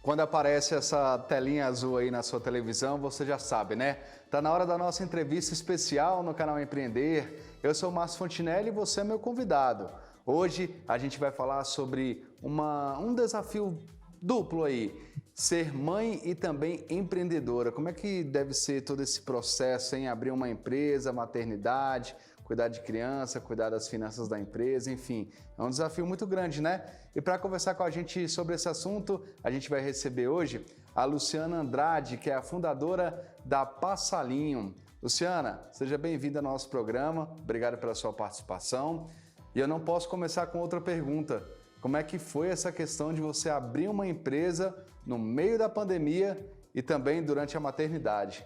Quando aparece essa telinha azul aí na sua televisão, você já sabe, né? Tá na hora da nossa entrevista especial no canal Empreender. Eu sou o Márcio Fontinelli e você é meu convidado. Hoje a gente vai falar sobre um desafio duplo aí, ser mãe e também empreendedora. Como é que deve ser todo esse processo em abrir uma empresa, maternidade, cuidar de criança, cuidar das finanças da empresa, enfim, é um desafio muito grande, né? E para conversar com a gente sobre esse assunto, a gente vai receber hoje a Luciana Andrade, que é a fundadora da Passalinho. Luciana, seja bem-vinda ao nosso programa, obrigado pela sua participação. E eu não posso começar com outra pergunta. Como é que foi essa questão de você abrir uma empresa no meio da pandemia e também durante a maternidade?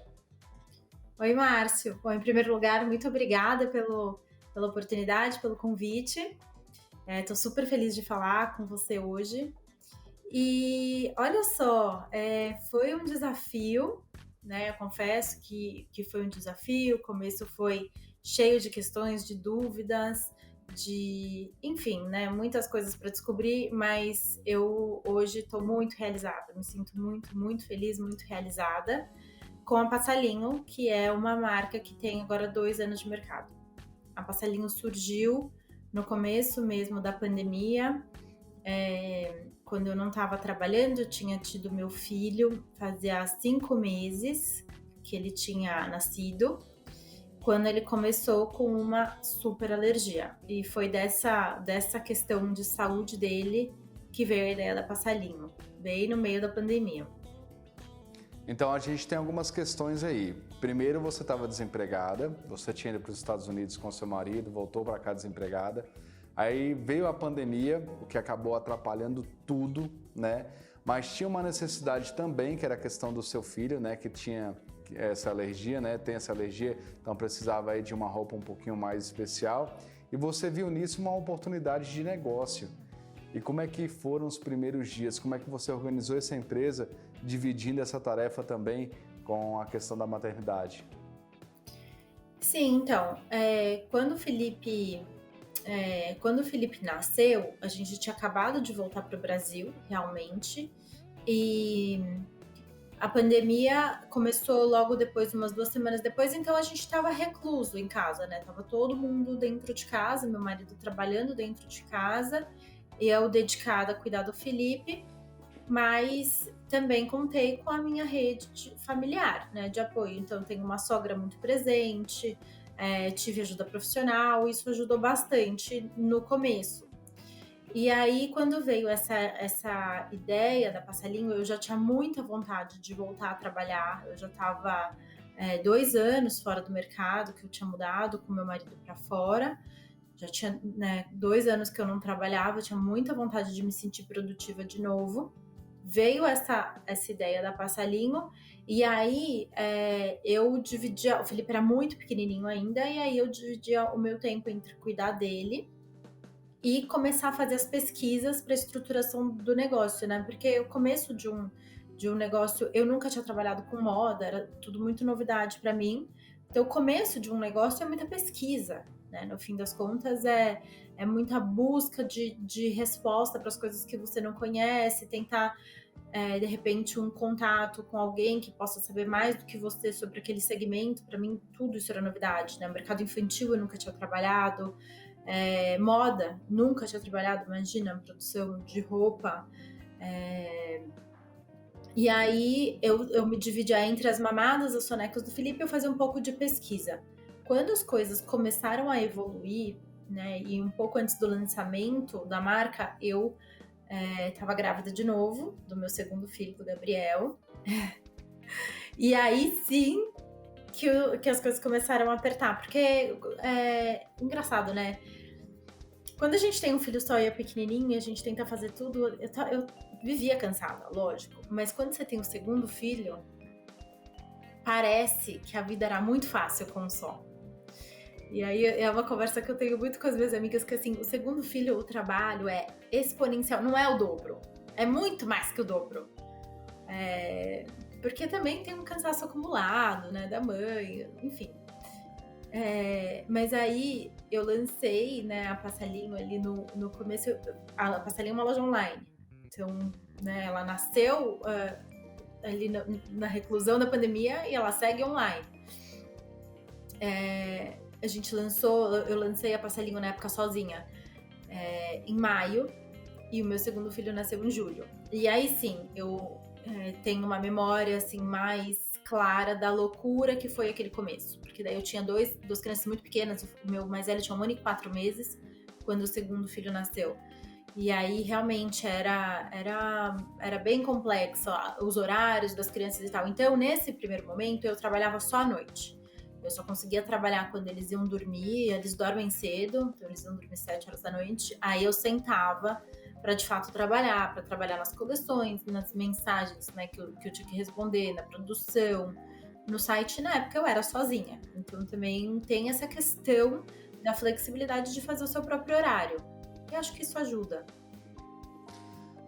Oi, Márcio. Bom, em primeiro lugar, muito obrigada pela oportunidade, pelo convite. Estou super feliz de falar com você hoje. E olha só, foi um desafio, né? Eu confesso que foi um desafio. O começo foi cheio de questões, de dúvidas, enfim, né? Muitas coisas para descobrir, mas eu hoje estou muito realizada. Me sinto muito, muito feliz, muito realizada com a Passalinho, que é uma marca que tem agora 2 anos de mercado. A Passalinho surgiu no começo mesmo da pandemia, quando eu não estava trabalhando, eu tinha tido meu filho, fazia 5 meses que ele tinha nascido, quando ele começou com uma super alergia. E foi dessa questão de saúde dele que veio a ideia da Passalinho, bem no meio da pandemia. Então a gente tem algumas questões aí. Primeiro, você estava desempregada, você tinha ido para os Estados Unidos com seu marido, voltou para cá desempregada. Aí veio a pandemia, o que acabou atrapalhando tudo, né? Mas tinha uma necessidade também, que era a questão do seu filho, né? Que tinha essa alergia, né? Tem essa alergia, então precisava aí de uma roupa um pouquinho mais especial. E você viu nisso uma oportunidade de negócio. E como é que foram os primeiros dias? Como é que você organizou essa empresa, dividindo essa tarefa também com a questão da maternidade? Sim, então, quando o Felipe nasceu, a gente tinha acabado de voltar para o Brasil, realmente, e a pandemia começou logo depois, umas 2 semanas depois, então a gente estava recluso em casa, né? Tava todo mundo dentro de casa, meu marido trabalhando dentro de casa, e eu dedicada a cuidar do Felipe, mas também contei com a minha rede familiar, né, de apoio. Então, tenho uma sogra muito presente, tive ajuda profissional, isso ajudou bastante no começo. E aí, quando veio essa ideia da Passalinho, eu já tinha muita vontade de voltar a trabalhar. Eu já estava 2 anos fora do mercado, que eu tinha mudado com meu marido para fora. Já tinha 2 anos que eu não trabalhava, eu tinha muita vontade de me sentir produtiva de novo. Veio essa ideia da Passalinho, e aí eu dividia, o Felipe era muito pequenininho ainda, e aí eu dividia o meu tempo entre cuidar dele e começar a fazer as pesquisas para a estruturação do negócio, né? Porque o começo de um negócio, eu nunca tinha trabalhado com moda, era tudo muito novidade para mim. Então, o começo de um negócio é muita pesquisa, né? No fim das contas, é muita busca de resposta para as coisas que você não conhece, tentar, de repente, um contato com alguém que possa saber mais do que você sobre aquele segmento. Para mim, tudo isso era novidade, né? Mercado infantil eu nunca tinha trabalhado, moda, nunca tinha trabalhado, imagina, produção de roupa. E aí eu me dividia entre as mamadas, as sonecas do Felipe, eu fazia um pouco de pesquisa. Quando as coisas começaram a evoluir, né, e um pouco antes do lançamento da marca, eu estava grávida de novo, do meu segundo filho, do Gabriel. E aí sim que as coisas começaram a apertar, porque engraçado, né? Quando a gente tem um filho só e é pequenininho, a gente tenta fazer tudo. Eu vivia cansada, lógico. Mas quando você tem o segundo filho, parece que a vida era muito fácil com um só. E aí é uma conversa que eu tenho muito com as minhas amigas, que assim, o segundo filho, o trabalho é exponencial, não é o dobro. É muito mais que o dobro. Porque também tem um cansaço acumulado, né, da mãe, enfim. Mas aí eu lancei, né, a Passalinho ali no começo. A Passalinho é uma loja online. Então, né? Ela nasceu ali na reclusão da pandemia e ela segue online. Eu lancei a Passalinho na época sozinha, em maio, e o meu segundo filho nasceu em julho. E aí sim, eu tenho uma memória assim mais clara da loucura que foi aquele começo. Porque daí eu tinha duas crianças muito pequenas, o meu mais velho tinha 1 ano e 4 meses, quando o segundo filho nasceu. E aí realmente era bem complexo os horários das crianças e tal. Então, nesse primeiro momento, eu trabalhava só à noite. Eu só conseguia trabalhar quando eles iam dormir, eles dormem cedo, então eles iam dormir 7 horas da noite. Aí eu sentava para de fato trabalhar, para trabalhar nas coleções, nas mensagens, né, que eu tinha que responder, na produção, no site. Na época eu era sozinha, então também tem essa questão da flexibilidade de fazer o seu próprio horário. Eu acho que isso ajuda.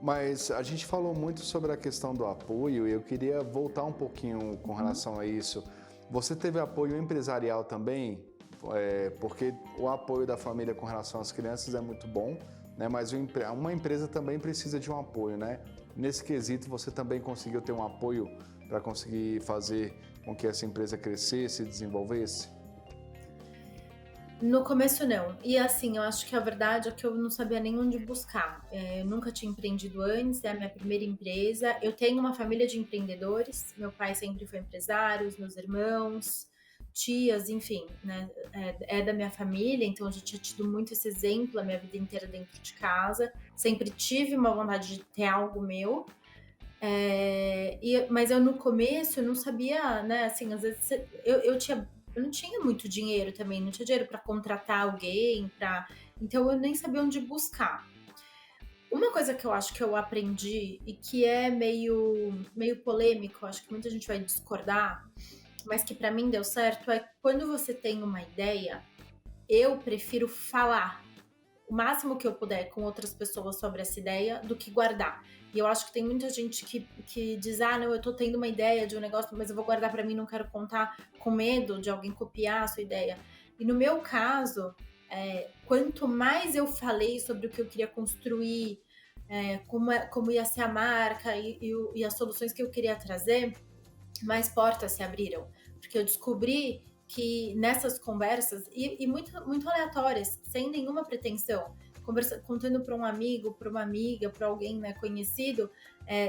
Mas a gente falou muito sobre a questão do apoio e eu queria voltar um pouquinho com relação a isso. Você teve apoio empresarial também? Porque o apoio da família com relação às crianças é muito bom, né? Mas uma empresa também precisa de um apoio, né? Nesse quesito, você também conseguiu ter um apoio para conseguir fazer com que essa empresa crescesse e desenvolvesse? No começo não. E assim, eu acho que a verdade é que eu não sabia nem onde buscar. Eu nunca tinha empreendido antes, é a minha primeira empresa. Eu tenho uma família de empreendedores. Meu pai sempre foi empresário, os meus irmãos, tias, enfim, né? É da minha família, então eu já tinha tido muito esse exemplo a minha vida inteira dentro de casa. Sempre tive uma vontade de ter algo meu. Mas eu no começo eu não sabia, né? Assim, às vezes eu não tinha muito dinheiro também, não tinha dinheiro para contratar alguém, então eu nem sabia onde buscar. Uma coisa que eu acho que eu aprendi e que é meio polêmico, acho que muita gente vai discordar, mas que para mim deu certo, é quando você tem uma ideia, eu prefiro falar o máximo que eu puder com outras pessoas sobre essa ideia do que guardar. E eu acho que tem muita gente que diz, não, eu tô tendo uma ideia de um negócio, mas eu vou guardar para mim, não quero contar, com medo de alguém copiar a sua ideia. E no meu caso, quanto mais eu falei sobre o que eu queria construir, como ia ser a marca e as soluções que eu queria trazer, mais portas se abriram. Porque eu descobri que nessas conversas, e muito, muito aleatórias, sem nenhuma pretensão, contando para um amigo, para uma amiga, para alguém, né, conhecido,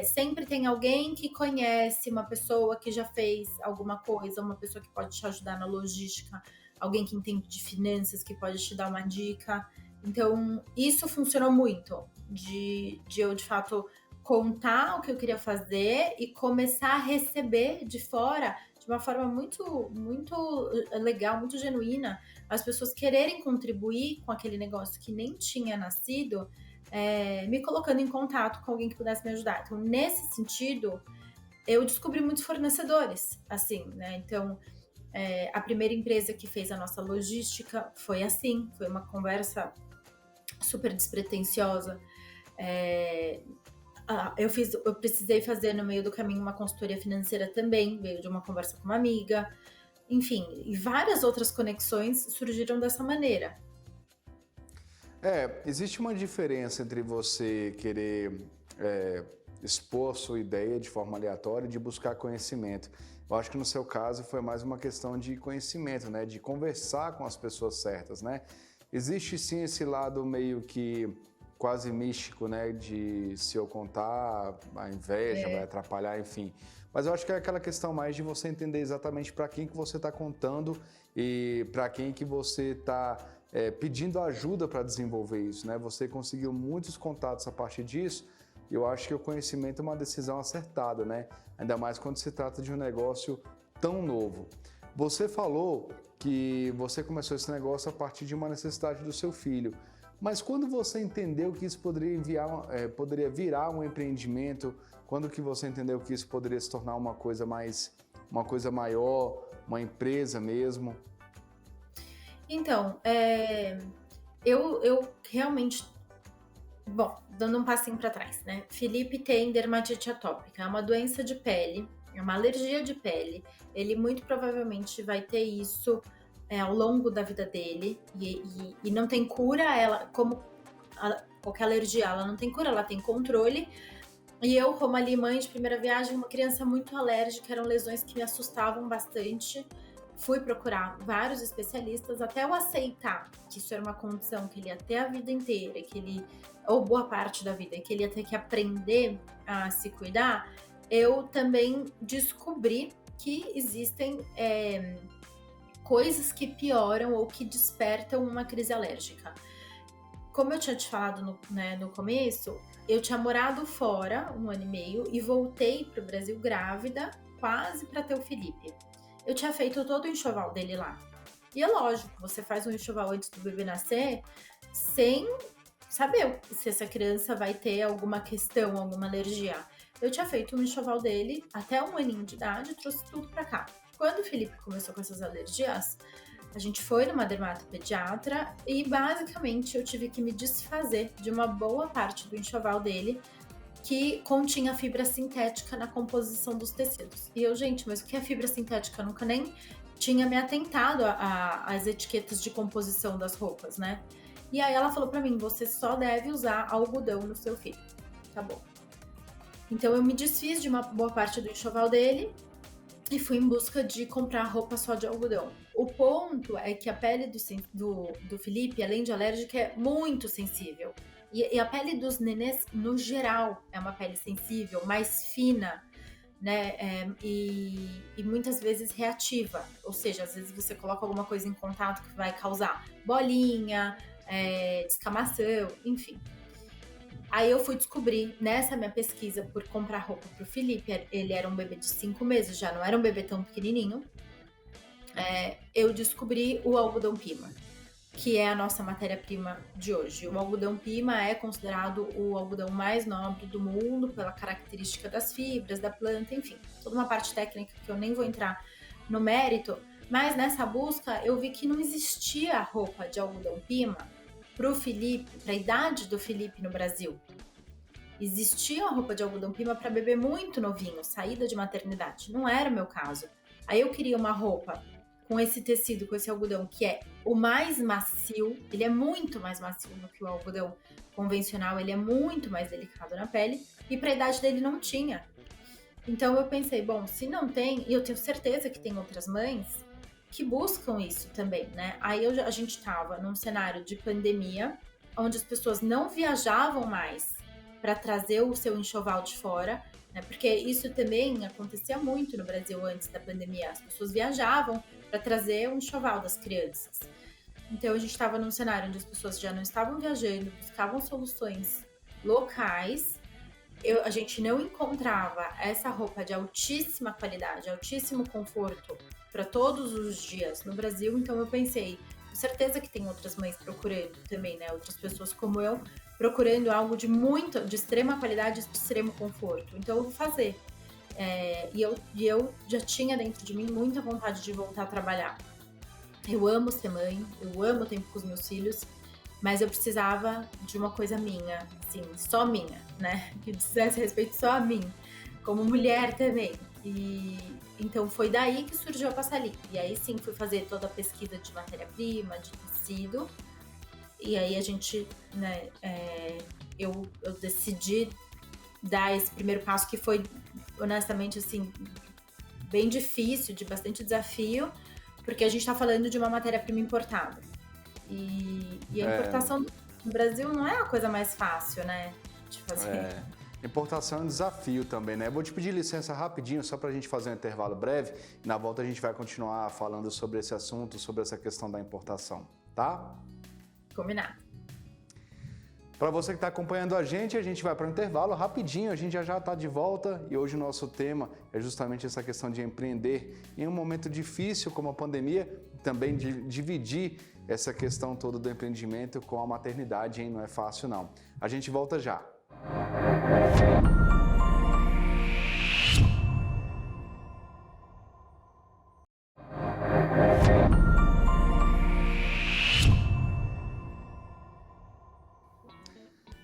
sempre tem alguém que conhece uma pessoa que já fez alguma coisa, uma pessoa que pode te ajudar na logística, alguém que entende de finanças, que pode te dar uma dica. Então, isso funcionou muito, de eu, de fato, contar o que eu queria fazer e começar a receber de fora de uma forma muito, muito legal, muito genuína, as pessoas quererem contribuir com aquele negócio que nem tinha nascido, me colocando em contato com alguém que pudesse me ajudar. Então, nesse sentido, eu descobri muitos fornecedores, assim, né? Então, a primeira empresa que fez a nossa logística foi assim, foi uma conversa super despretensiosa. Eu precisei fazer no meio do caminho uma consultoria financeira também, veio de uma conversa com uma amiga. Enfim, e várias outras conexões surgiram dessa maneira. Existe uma diferença entre você querer expor sua ideia de forma aleatória e de buscar conhecimento. Eu acho que no seu caso foi mais uma questão de conhecimento, né? De conversar com as pessoas certas, né? Existe sim esse lado meio que quase místico, né? De se eu contar, a inveja vai atrapalhar, enfim. Mas eu acho que é aquela questão mais de você entender exatamente para quem que você está contando e para quem que você está pedindo ajuda para desenvolver isso, né? Você conseguiu muitos contatos a partir disso e eu acho que o conhecimento é uma decisão acertada, né? Ainda mais quando se trata de um negócio tão novo. Você falou que você começou esse negócio a partir de uma necessidade do seu filho. Mas quando você entendeu que isso poderia virar um empreendimento, quando que você entendeu que isso poderia se tornar uma coisa maior, uma empresa mesmo? Então, eu realmente... Bom, dando um passinho para trás, né? Felipe tem dermatite atópica, é uma doença de pele, é uma alergia de pele. Ele muito provavelmente vai ter isso ao longo da vida dele e não tem cura. Ela, como qualquer alergia, ela não tem cura, ela tem controle, E eu, como ali mãe de primeira viagem, uma criança muito alérgica, eram lesões que me assustavam bastante. Fui procurar vários especialistas até eu aceitar que isso era uma condição que ele ia ter a vida inteira, que ele, ou boa parte da vida, que ele ia ter que aprender a se cuidar. Eu também descobri que existem coisas que pioram ou que despertam uma crise alérgica. Como eu tinha te falado no começo, eu tinha morado fora 1 ano e meio e voltei para o Brasil grávida, quase para ter o Felipe. Eu tinha feito todo o enxoval dele lá. E é lógico, você faz um enxoval antes do bebê nascer sem saber se essa criança vai ter alguma questão, alguma alergia. Eu tinha feito um enxoval dele até 1 aninho de idade e trouxe tudo para cá. Quando o Felipe começou com essas alergias, a gente foi numa dermatopediatra e basicamente eu tive que me desfazer de uma boa parte do enxoval dele que continha fibra sintética na composição dos tecidos. E eu, gente, mas o que é fibra sintética? Eu nunca nem tinha me atentado às etiquetas de composição das roupas, né? E aí ela falou pra mim, você só deve usar algodão no seu filho. Tá bom. Então eu me desfiz de uma boa parte do enxoval dele e fui em busca de comprar roupa só de algodão. O ponto é que a pele do Felipe, além de alérgica, é muito sensível. E a pele dos nenês, no geral, é uma pele sensível, mais fina, né? E muitas vezes reativa. Ou seja, às vezes você coloca alguma coisa em contato que vai causar bolinha, descamação, enfim. Aí eu fui descobrir, nessa minha pesquisa por comprar roupa pro Felipe, ele era um bebê de 5 meses, já não era um bebê tão pequenininho, eu descobri o algodão pima, que é a nossa matéria-prima de hoje. O algodão pima é considerado o algodão mais nobre do mundo pela característica das fibras, da planta, enfim, toda uma parte técnica que eu nem vou entrar no mérito, mas nessa busca eu vi que não existia roupa de algodão pima pro Felipe, para a idade do Felipe no Brasil. Existia roupa de algodão pima para bebê muito novinho, saída de maternidade. Não era o meu caso. Aí eu queria uma roupa com esse tecido, com esse algodão, que é o mais macio. Ele é muito mais macio do que o algodão convencional. Ele é muito mais delicado na pele. E para a idade dele não tinha. Então eu pensei, bom, se não tem, e eu tenho certeza que tem outras mães que buscam isso também, né? Aí a gente estava num cenário de pandemia, onde as pessoas não viajavam mais para trazer o seu enxoval de fora, né? Porque isso também acontecia muito no Brasil antes da pandemia. As pessoas viajavam para trazer o enxoval das crianças. Então a gente estava num cenário onde as pessoas já não estavam viajando, buscavam soluções locais. A gente não encontrava essa roupa de altíssima qualidade, altíssimo conforto para todos os dias no Brasil, então eu pensei, com certeza que tem outras mães procurando também, né? Outras pessoas como eu, procurando algo de extrema qualidade, de extremo conforto. Então eu vou fazer. E eu já tinha dentro de mim muita vontade de voltar a trabalhar. Eu amo ser mãe, eu amo o tempo com os meus filhos, mas eu precisava de uma coisa minha, assim, só minha, né? Que dissesse respeito só a mim, como mulher também. E então foi daí que surgiu a Passali. E aí sim fui fazer toda a pesquisa de matéria-prima, de tecido. E aí a gente, né, eu decidi dar esse primeiro passo que foi, honestamente, assim, bem difícil, de bastante desafio, porque a gente está falando de uma matéria-prima importada. E a importação no Brasil não é a coisa mais fácil, né, de fazer. Importação é um desafio também, né? Vou te pedir licença rapidinho, só para a gente fazer um intervalo breve. E na volta a gente vai continuar falando sobre esse assunto, sobre essa questão da importação, tá? Combinado. Para você que está acompanhando a gente vai para o intervalo rapidinho, a gente já está de volta e hoje o nosso tema é justamente essa questão de empreender em um momento difícil como a pandemia, também de dividir essa questão toda do empreendimento com a maternidade, hein? Não é fácil não. A gente volta já.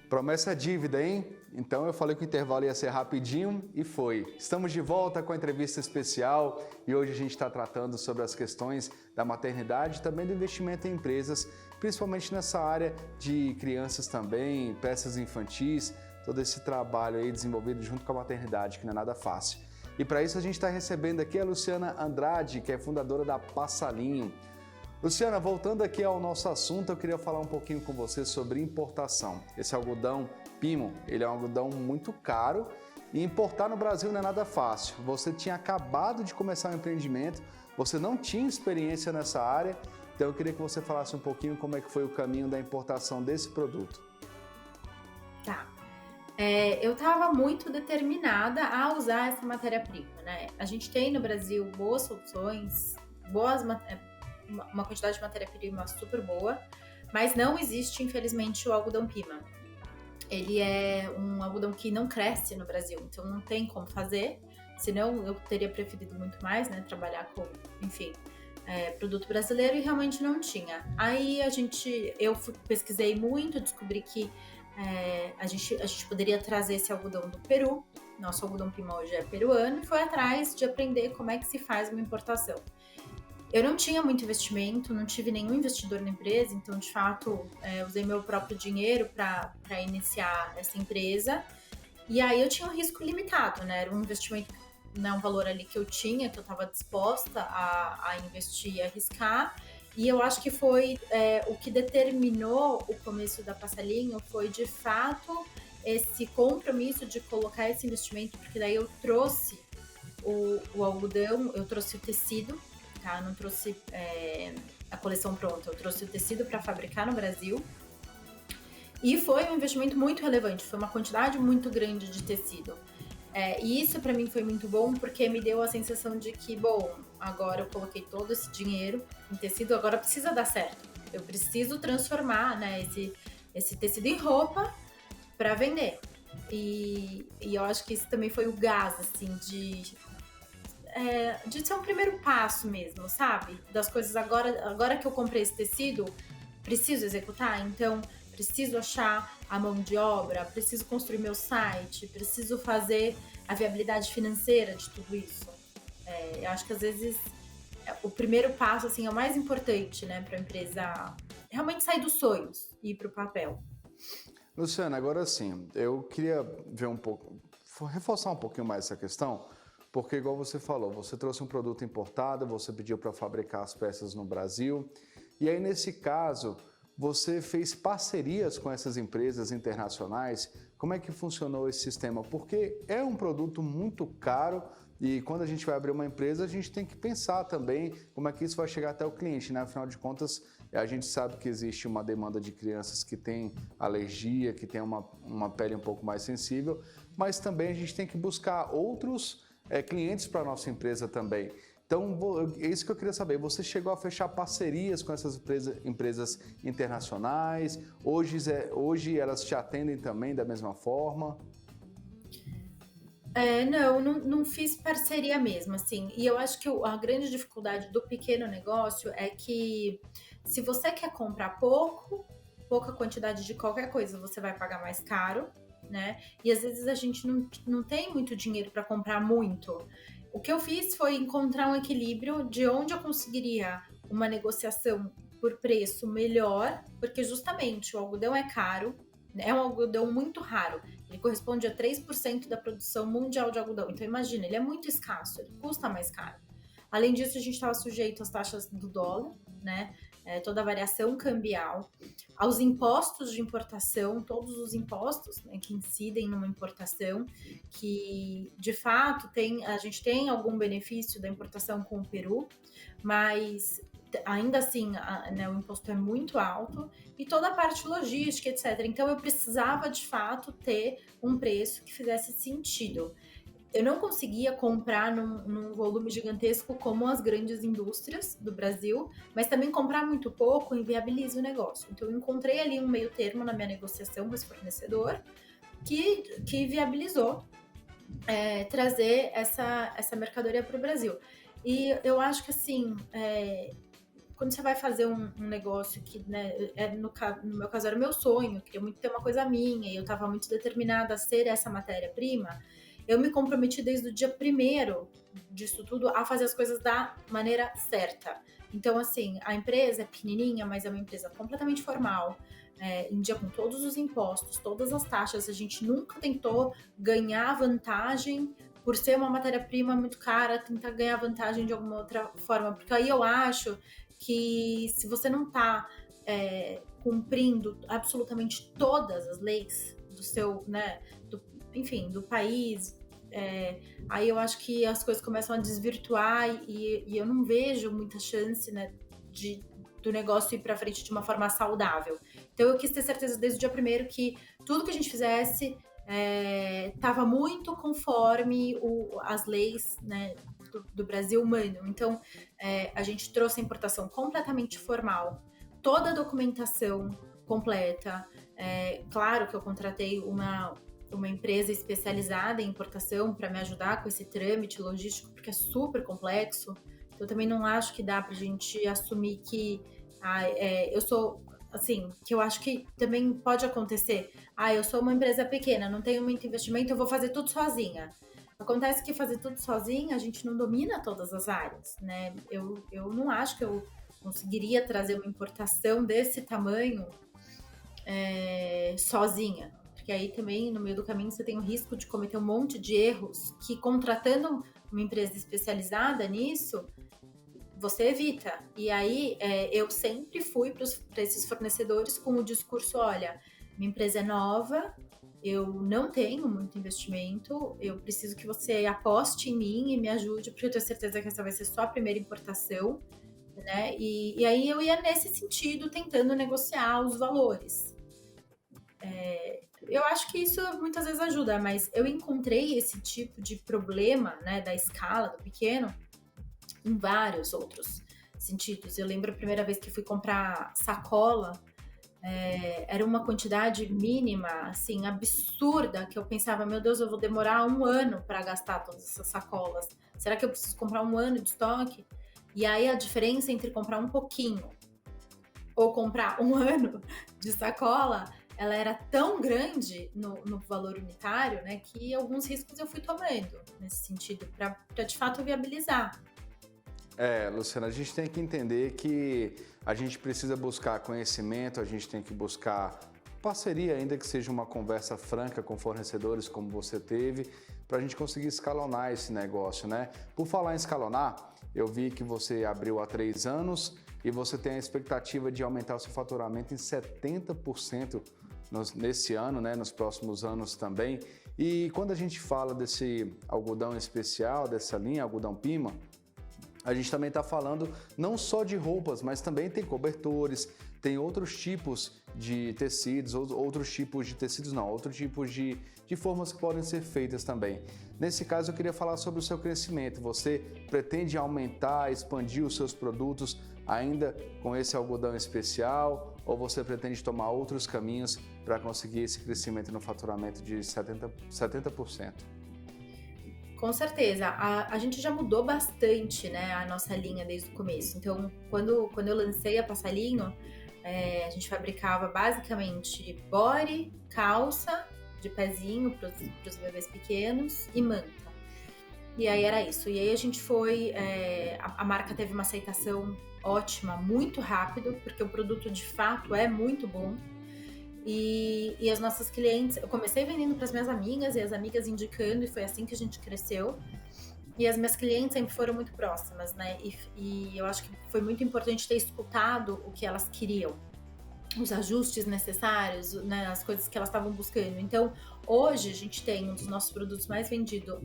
Promessa é dívida, hein? Então eu falei que o intervalo ia ser rapidinho e foi. Estamos de volta com a entrevista especial e hoje a gente está tratando sobre as questões da maternidade e também do investimento em empresas, principalmente nessa área de crianças também, peças infantis, todo esse trabalho aí desenvolvido junto com a maternidade, que não é nada fácil. E para isso a gente está recebendo aqui a Luciana Andrade, que é fundadora da Passalinho. Luciana, voltando aqui ao nosso assunto, eu queria falar um pouquinho com você sobre importação. Esse algodão Pimo, ele é um algodão muito caro e importar no Brasil não é nada fácil. Você tinha acabado de começar um empreendimento, você não tinha experiência nessa área, então eu queria que você falasse um pouquinho como é que foi o caminho da importação desse produto. Tá. Eu estava muito determinada a usar essa matéria-prima, né? A gente tem no Brasil boas soluções, uma quantidade de matéria-prima super boa, mas não existe, infelizmente, o algodão Pima. Ele é um algodão que não cresce no Brasil, então não tem como fazer, senão eu teria preferido muito mais, né, trabalhar com, enfim, produto brasileiro, e realmente não tinha. Aí eu pesquisei muito, descobri que a gente poderia trazer esse algodão do Peru, nosso algodão Pima hoje é peruano, e foi atrás de aprender como é que se faz uma importação. Eu não tinha muito investimento, não tive nenhum investidor na empresa, então, de fato, usei meu próprio dinheiro para iniciar essa empresa. E aí eu tinha um risco limitado, né? Era um investimento, né, um valor ali que eu tinha, que eu estava disposta a investir e arriscar. E eu acho que foi o que determinou o começo da Passalinho, foi, de fato, esse compromisso de colocar esse investimento, porque daí eu trouxe o algodão, eu trouxe o tecido, tá? Não trouxe a coleção pronta, eu trouxe o tecido para fabricar no Brasil. E foi um investimento muito relevante, foi uma quantidade muito grande de tecido. E isso para mim foi muito bom, porque me deu a sensação de que, bom, agora eu coloquei todo esse dinheiro em tecido, agora precisa dar certo. Eu preciso transformar, né, esse tecido em roupa para vender. E eu acho que isso também foi o gás, assim, de ser um primeiro passo mesmo, sabe? Das coisas, agora que eu comprei esse tecido, preciso executar, então preciso achar a mão de obra, preciso construir meu site, preciso fazer a viabilidade financeira de tudo isso. Eu acho que às vezes o primeiro passo, assim, é o mais importante, né, para a empresa realmente sair dos sonhos e ir para o papel. Luciana, agora sim, eu queria ver reforçar um pouquinho mais essa questão, porque, igual você falou, você trouxe um produto importado, você pediu para fabricar as peças no Brasil, e aí, nesse caso, você fez parcerias com essas empresas internacionais. Como é que funcionou esse sistema? Porque é um produto muito caro e quando a gente vai abrir uma empresa, a gente tem que pensar também como é que isso vai chegar até o cliente, né? Afinal de contas, a gente sabe que existe uma demanda de crianças que têm alergia, que têm uma pele um pouco mais sensível, mas também a gente tem que buscar outros clientes para a nossa empresa também. Então, é isso que eu queria saber. Você chegou a fechar parcerias com essas empresas internacionais? Hoje elas te atendem também da mesma forma? Não fiz parceria mesmo, assim. E eu acho que a grande dificuldade do pequeno negócio é que, se você quer comprar pouca quantidade de qualquer coisa, você vai pagar mais caro, né? E às vezes a gente não tem muito dinheiro para comprar muito. O que eu fiz foi encontrar um equilíbrio de onde eu conseguiria uma negociação por preço melhor, porque justamente o algodão é caro, né? É um algodão muito raro, ele corresponde a 3% da produção mundial de algodão. Então imagina, ele é muito escasso, ele custa mais caro. Além disso, a gente estava sujeito às taxas do dólar, né? Toda a variação cambial, aos impostos de importação, todos os impostos, né, que incidem numa importação, que de fato a gente tem algum benefício da importação com o Peru, mas ainda assim, né, o imposto é muito alto, e toda a parte logística, etc. Então eu precisava de fato ter um preço que fizesse sentido. Eu não conseguia comprar num volume gigantesco como as grandes indústrias do Brasil, mas também comprar muito pouco inviabiliza o negócio. Então eu encontrei ali um meio termo na minha negociação com esse fornecedor que viabilizou trazer essa mercadoria para o Brasil. E eu acho que, assim, quando você vai fazer um negócio que, né, no meu caso era meu sonho, eu queria muito ter uma coisa minha, e eu estava muito determinada a ser essa matéria-prima, eu me comprometi desde o dia primeiro disso tudo a fazer as coisas da maneira certa. Então, assim, a empresa é pequenininha, mas é uma empresa completamente formal. em dia com todos os impostos, todas as taxas. A gente nunca tentou ganhar vantagem por ser uma matéria-prima muito cara, tentar ganhar vantagem de alguma outra forma, porque aí eu acho que se você não está cumprindo absolutamente todas as leis do seu, né, enfim, do país, aí eu acho que as coisas começam a desvirtuar e eu não vejo muita chance, né, do negócio ir para frente de uma forma saudável. Então eu quis ter certeza desde o dia primeiro que tudo que a gente fizesse estava muito conforme as leis, né, do Brasil humano. Então a gente trouxe a importação completamente formal, toda a documentação completa. Claro que eu contratei uma empresa especializada em importação para me ajudar com esse trâmite logístico, porque é super complexo. Eu também não acho que dá para a gente assumir que eu sou, assim, que eu acho que também pode acontecer. Eu sou uma empresa pequena, não tenho muito investimento, eu vou fazer tudo sozinha. Acontece que fazer tudo sozinha, a gente não domina todas as áreas, né? Eu não acho que eu conseguiria trazer uma importação desse tamanho sozinha. Porque aí também, no meio do caminho, você tem o risco de cometer um monte de erros que, contratando uma empresa especializada nisso, você evita. E aí, eu sempre fui para esses fornecedores com o discurso, olha, minha empresa é nova, eu não tenho muito investimento, eu preciso que você aposte em mim e me ajude, porque eu tenho certeza que essa vai ser só a primeira importação, né? E aí eu ia nesse sentido, tentando negociar os valores. Eu acho que isso muitas vezes ajuda, mas eu encontrei esse tipo de problema, né, da escala, do pequeno, em vários outros sentidos. Eu lembro a primeira vez que fui comprar sacola, era uma quantidade mínima, assim, absurda, que eu pensava, meu Deus, eu vou demorar 1 ano para gastar todas essas sacolas. Será que eu preciso comprar 1 ano de estoque? E aí a diferença entre comprar um pouquinho ou comprar 1 ano de sacola, ela era tão grande no valor unitário, né, que alguns riscos eu fui tomando nesse sentido, para de fato viabilizar. Luciana, a gente tem que entender que a gente precisa buscar conhecimento, a gente tem que buscar parceria, ainda que seja uma conversa franca com fornecedores como você teve, para a gente conseguir escalonar esse negócio, né? Por falar em escalonar, eu vi que você abriu há 3 anos e você tem a expectativa de aumentar o seu faturamento em 70% nesse ano, né? Nos próximos anos também. E quando a gente fala desse algodão especial, dessa linha, algodão Pima, a gente também está falando não só de roupas, mas também tem cobertores, tem outros tipos de tecidos, outros tipos de formas que podem ser feitas também. Nesse caso, eu queria falar sobre o seu crescimento. Você pretende aumentar, expandir os seus produtos ainda com esse algodão especial ou você pretende tomar outros caminhos para conseguir esse crescimento no faturamento de 70%? Com certeza, a gente já mudou bastante, né, a nossa linha desde o começo. Então, quando eu lancei a Passalinho, a gente fabricava basicamente body, calça de pezinho para os bebês pequenos e manta. E aí era isso. E aí a gente foi, a marca teve uma aceitação ótima, muito rápido, porque o produto de fato é muito bom. E as nossas clientes, eu comecei vendendo para as minhas amigas e as amigas indicando, e foi assim que a gente cresceu. E as minhas clientes sempre foram muito próximas, né? E eu acho que foi muito importante ter escutado o que elas queriam, os ajustes necessários, né? As coisas que elas estavam buscando. Então, hoje a gente tem um dos nossos produtos mais vendidos,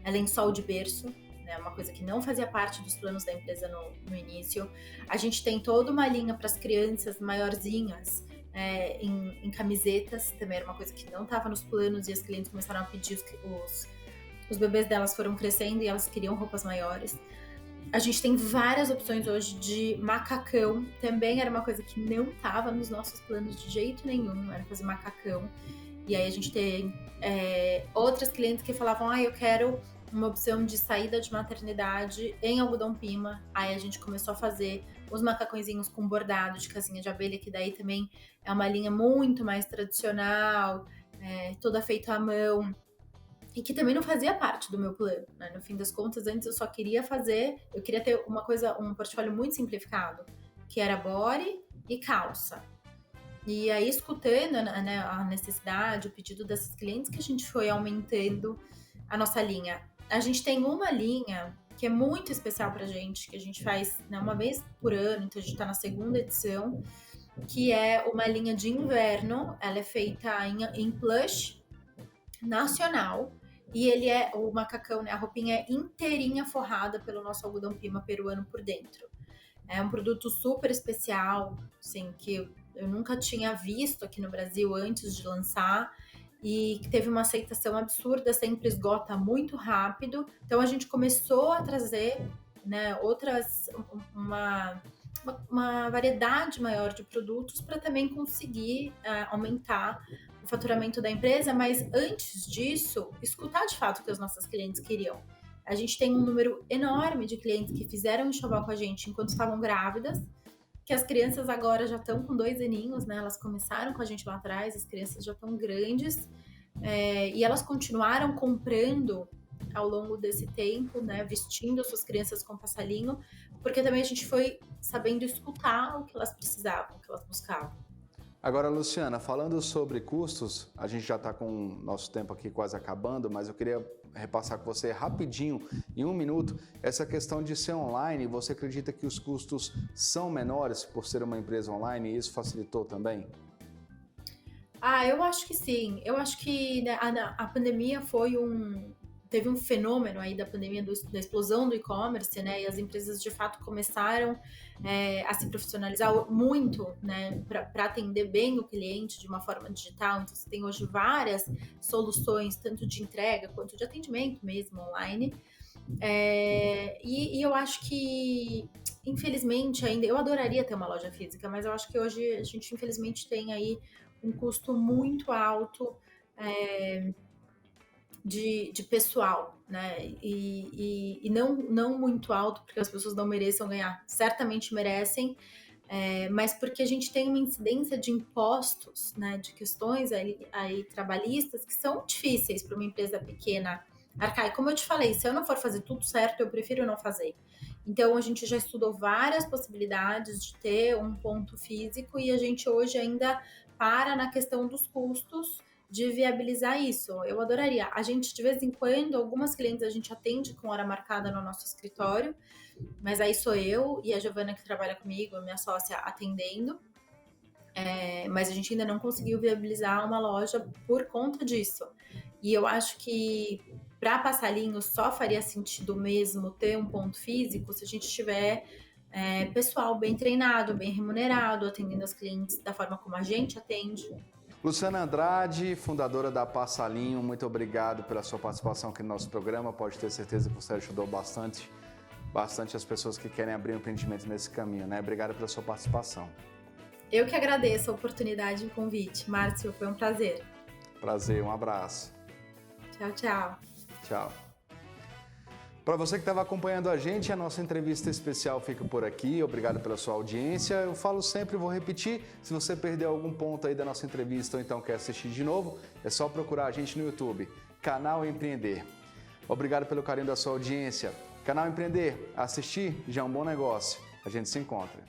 é lençol de berço, né? Uma coisa que não fazia parte dos planos da empresa no início. A gente tem toda uma linha para as crianças maiorzinhas, em camisetas, também era uma coisa que não estava nos planos e as clientes começaram a pedir, os bebês delas foram crescendo e elas queriam roupas maiores. A gente tem várias opções hoje de macacão, também era uma coisa que não estava nos nossos planos de jeito nenhum, era fazer macacão. E aí a gente tem outras clientes que falavam, eu quero uma opção de saída de maternidade em algodão Pima. Aí a gente começou a fazer os macacõezinhos com bordado de casinha de abelha, que daí também é uma linha muito mais tradicional, toda feita à mão, e que também não fazia parte do meu plano, né? No fim das contas, antes eu só queria eu queria ter um portfólio muito simplificado, que era body e calça. E aí, escutando, né, a necessidade, o pedido dessas clientes, que a gente foi aumentando a nossa linha. A gente tem uma linha que é muito especial pra gente, que a gente faz, né, uma vez por ano, então a gente tá na segunda edição, que é uma linha de inverno. Ela é feita em plush nacional, e ele é o macacão, né, a roupinha é inteirinha forrada pelo nosso algodão pima peruano por dentro. É um produto super especial, assim, que eu nunca tinha visto aqui no Brasil antes de lançar, e que teve uma aceitação absurda, sempre esgota muito rápido. Então a gente começou a trazer, né, uma variedade maior de produtos para também conseguir aumentar o faturamento da empresa, mas antes disso, escutar de fato o que os nossos clientes queriam. A gente tem um número enorme de clientes que fizeram enxoval com a gente enquanto estavam grávidas, que as crianças agora já estão com 2 aninhos, né? Elas começaram com a gente lá atrás, as crianças já estão grandes, e elas continuaram comprando ao longo desse tempo, né? Vestindo suas crianças com passalinho, porque também a gente foi sabendo escutar o que elas precisavam, o que elas buscavam. Agora, Luciana, falando sobre custos, a gente já está com o nosso tempo aqui quase acabando, mas eu queria repassar com você rapidinho, em 1 minuto, essa questão de ser online. Você acredita que os custos são menores por ser uma empresa online e isso facilitou também? Eu acho que sim. Eu acho que, né, a pandemia teve um fenômeno aí da pandemia, da explosão do e-commerce, né? E as empresas de fato começaram a se profissionalizar muito, né? Para atender bem o cliente de uma forma digital. Então, você tem hoje várias soluções, tanto de entrega quanto de atendimento mesmo online. E eu acho que, infelizmente, ainda eu adoraria ter uma loja física, mas eu acho que hoje a gente, infelizmente, tem aí um custo muito alto de pessoal, né? E não muito alto, porque as pessoas não mereçam ganhar. Certamente merecem, mas porque a gente tem uma incidência de impostos, né? De questões aí trabalhistas que são difíceis para uma empresa pequena arcar. E como eu te falei, se eu não for fazer tudo certo, eu prefiro não fazer. Então, a gente já estudou várias possibilidades de ter um ponto físico e a gente hoje ainda para na questão dos custos de viabilizar isso. Eu adoraria. A gente, de vez em quando, algumas clientes a gente atende com hora marcada no nosso escritório, mas aí sou eu e a Giovana, que trabalha comigo, minha sócia, atendendo. Mas a gente ainda não conseguiu viabilizar uma loja por conta disso. E eu acho que para passarinho só faria sentido mesmo ter um ponto físico se a gente tiver pessoal bem treinado, bem remunerado, atendendo as clientes da forma como a gente atende. Luciana Andrade, fundadora da Passalinho, muito obrigado pela sua participação aqui no nosso programa. Pode ter certeza que você ajudou bastante as pessoas que querem abrir um empreendimento nesse caminho, né? Obrigado pela sua participação. Eu que agradeço a oportunidade e o convite. Márcio, foi um prazer. Prazer, um abraço. Tchau, tchau. Tchau. Para você que estava acompanhando a gente, a nossa entrevista especial fica por aqui. Obrigado pela sua audiência. Eu falo sempre, vou repetir, se você perdeu algum ponto aí da nossa entrevista ou então quer assistir de novo, é só procurar a gente no YouTube, Canal Empreender. Obrigado pelo carinho da sua audiência. Canal Empreender, assistir já é um bom negócio. A gente se encontra.